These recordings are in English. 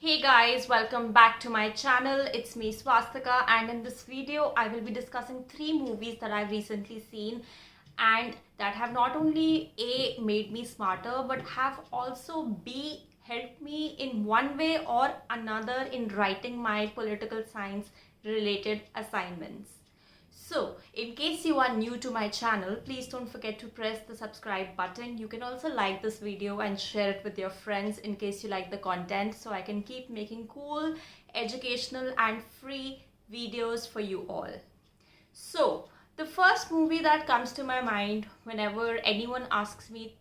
Hey guys, welcome back to my channel. It's me Swastika, and in this video I will be discussing 3 movies that I've recently seen and that have not only A, made me smarter, but have also B, helped me in one way or another in writing my political science related assignments. So, in case you are new to my channel, please don't forget to press the subscribe button. You can also like this video and share it with your friends in case you like the content, so I can keep making cool, educational and free videos for you all. So, the first movie that comes to my mind whenever anyone asks me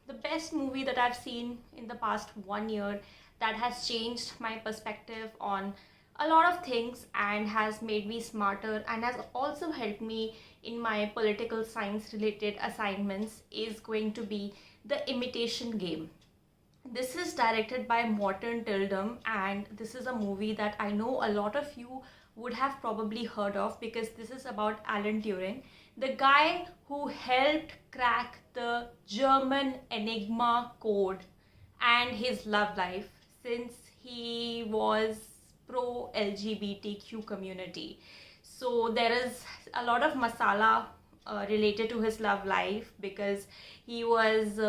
the best movie that I've seen in the past 1 year that has changed my perspective on a lot of things and has made me smarter and has also helped me in my political science related assignments is going to be The Imitation Game. This is directed by Morton Tildum, and this is a movie that I know a lot of you would have probably heard of because this is about Alan Turing, the guy who helped crack the German Enigma code and his love life since he was pro LGBTQ community. So there is a lot of masala related to his love life because he was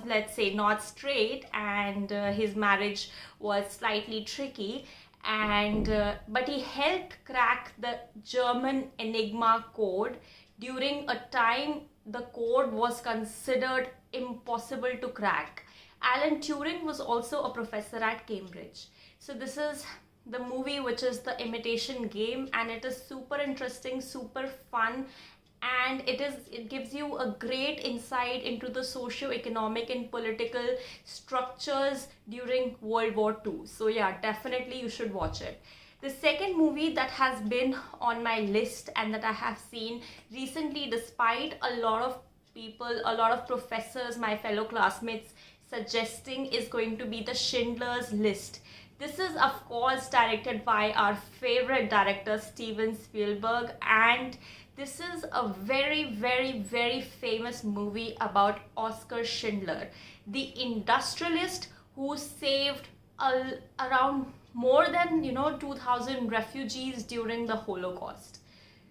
let's say not straight, and his marriage was slightly tricky, and but he helped crack the German Enigma code during a time the code was considered impossible to crack. Alan Turing was also a professor at Cambridge. So this is the movie, which is The Imitation Game, and it is super interesting, super fun, and it gives you a great insight into the socio-economic and political structures during World War II. So yeah, definitely you should watch it. The second movie that has been on my list and that I have seen recently, despite a lot of people, a lot of professors, my fellow classmates suggesting, is going to be The Schindler's List. This is of course directed by our favorite director Steven Spielberg, and this is a very famous movie about Oskar Schindler, the industrialist who saved around more than 2000 refugees during the Holocaust.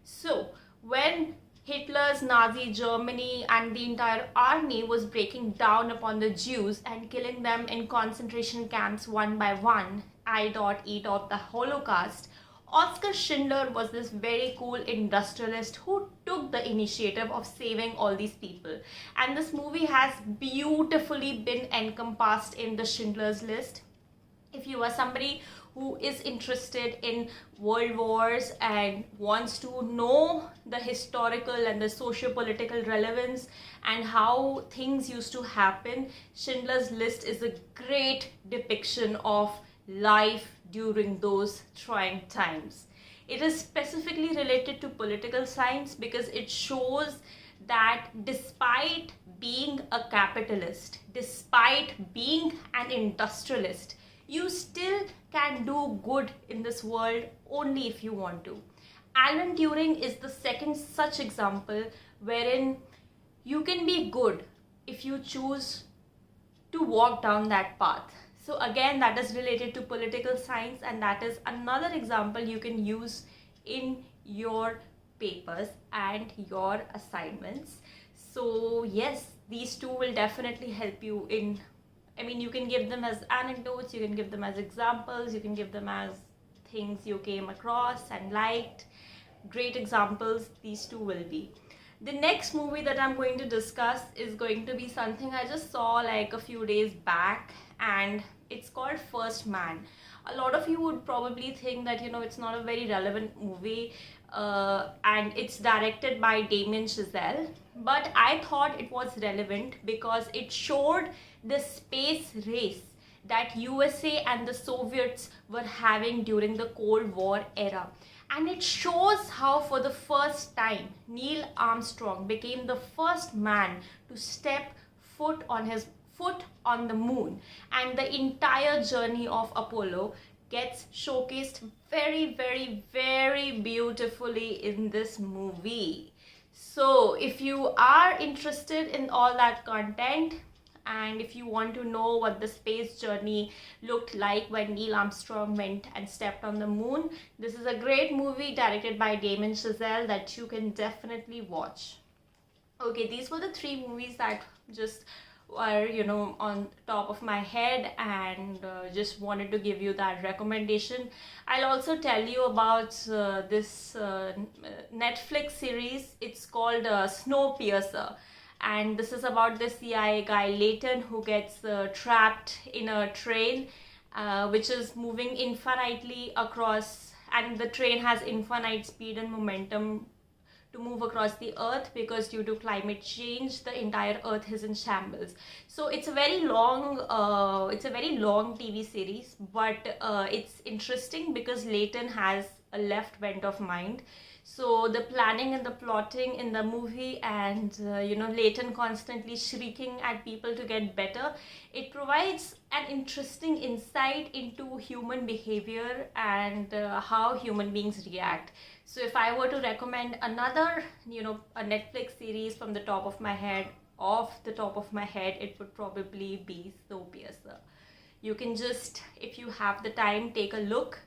So when Hitler's Nazi Germany and the entire army was breaking down upon the Jews and killing them in concentration camps one by one, I.E. of the Holocaust, Oskar Schindler was this very cool industrialist who took the initiative of saving all these people. And this movie has beautifully been encompassed in The Schindler's List. If you are somebody who is interested in world wars and wants to know the historical and the socio-political relevance and how things used to happen, Schindler's List is a great depiction of life during those trying times. It is specifically related to political science because it shows that despite being a capitalist, despite being an industrialist, you still can do good in this world only if you want to. Alan Turing is the second such example wherein you can be good if you choose to walk down that path. So again, that is related to political science, and that is another example you can use in your papers and your assignments. So yes, these two will definitely help you in, you can give them as anecdotes, you can give them as examples, you can give them as things you came across and liked. Great examples these two will be. The next movie that I'm going to discuss is going to be something I just saw like a few days back, and it's called First Man. A lot of you would probably think that it's not a very relevant movie, and it's directed by Damien Chazelle, but I thought it was relevant because it showed the space race that USA and the Soviets were having during the Cold War era. And it shows how for the first time Neil Armstrong became the first man to step foot on the moon, and the entire journey of Apollo gets showcased very beautifully in this movie. So if you are interested in all that content, and if you want to know what the space journey looked like when Neil Armstrong went and stepped on the moon, this is a great movie directed by Damien Chazelle that you can definitely watch. Okay, these were the three movies that just were, on top of my head, and just wanted to give you that recommendation. I'll also tell you about this Netflix series. It's called Snowpiercer, and this is about the CIA guy Leighton who gets trapped in a train which is moving infinitely across, and the train has infinite speed and momentum to move across the earth, because due to climate change the entire earth is in shambles. So it's a very long TV series, but it's interesting because Leighton has a left bent of mind. So the planning and the plotting in the movie, and Leighton constantly shrieking at people to get better, it provides an interesting insight into human behavior and how human beings react. So if I were to recommend another, a Netflix series from the top of my head, it would probably be Snowpiercer. You can just, if you have the time, take a look.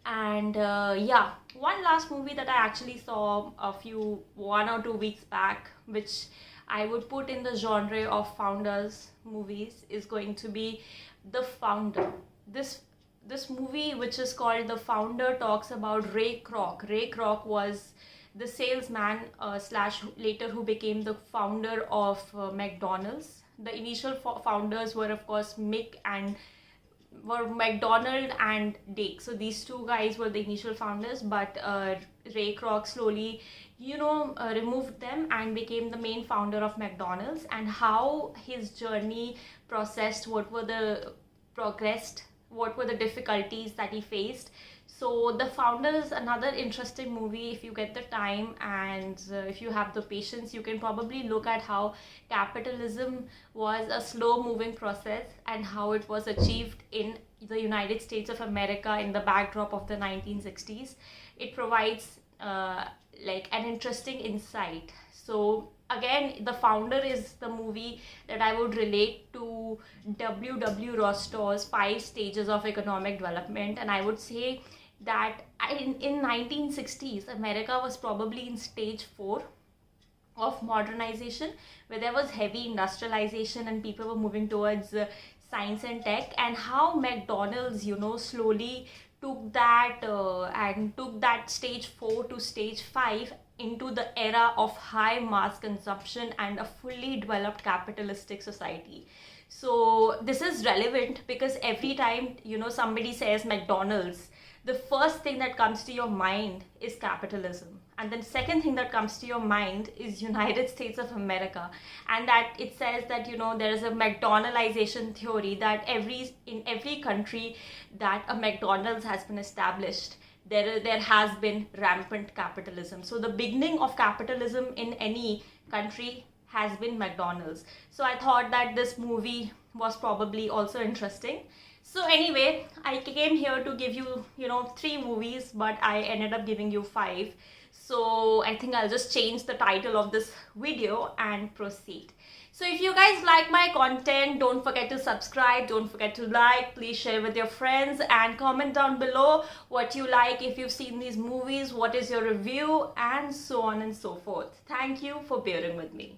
And yeah, one last movie that I actually saw 1 or 2 weeks back, which I would put in the genre of founders movies, is going to be The Founder. This movie, which is called The Founder, talks about Ray Kroc. Ray Kroc was the salesman slash later who became the founder of McDonald's. The initial founders were, of course, McDonald and Dick. So these two guys were the initial founders, but Ray Kroc slowly, removed them and became the main founder of McDonald's. And how his journey processed, what were the difficulties that he faced. So The Founder is another interesting movie. If you get the time and if you have the patience, you can probably look at how capitalism was a slow moving process and how it was achieved in the United States of America in the backdrop of the 1960s. It provides like an interesting insight. So again, The Founder is the movie that I would relate to W. Rostow's 5 stages of economic development, and I would say that in 1960s America was probably in stage 4 of modernization, where there was heavy industrialization and people were moving towards science and tech, and how McDonald's slowly took that stage 4 to stage 5 into the era of high mass consumption and a fully developed capitalistic society. So this is relevant because every time somebody says McDonald's, the first thing that comes to your mind is capitalism, and then second thing that comes to your mind is United States of America, and that it says that there is a McDonaldization theory that in every country that a McDonald's has been established, there has been rampant capitalism. So the beginning of capitalism in any country has been McDonald's. So I thought that this movie was probably also interesting. So anyway, I came here to give you 3 movies, but I ended up giving you 5. So I think I'll just change the title of this video and proceed. So if you guys like my content, don't forget to subscribe, don't forget to like, please share with your friends, and comment down below what you like, if you've seen these movies, what is your review, and so on and so forth. Thank you for bearing with me.